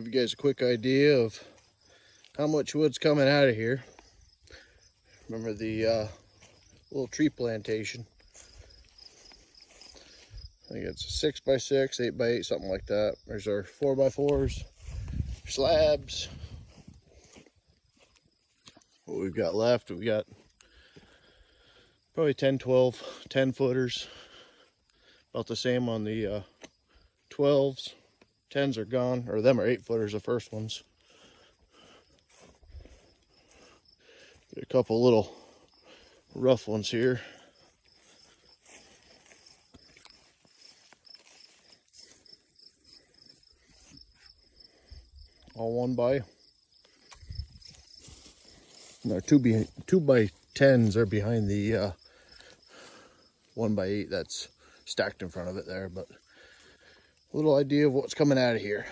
Give you guys a quick idea of how much wood's coming out of here. Remember the little tree plantation. I think it's 6x6, 8x8, something like that. There's our 4x4s, slabs. What we've got left, we've got probably 10, 12, 10 footers. About the same on the 12s. 10s are gone, or them are 8 footers, the first ones. Get a couple little rough ones here. All 1x. And our 2x10s are behind the 1x8 that's stacked in front of it there. But a little idea of what's coming out of here.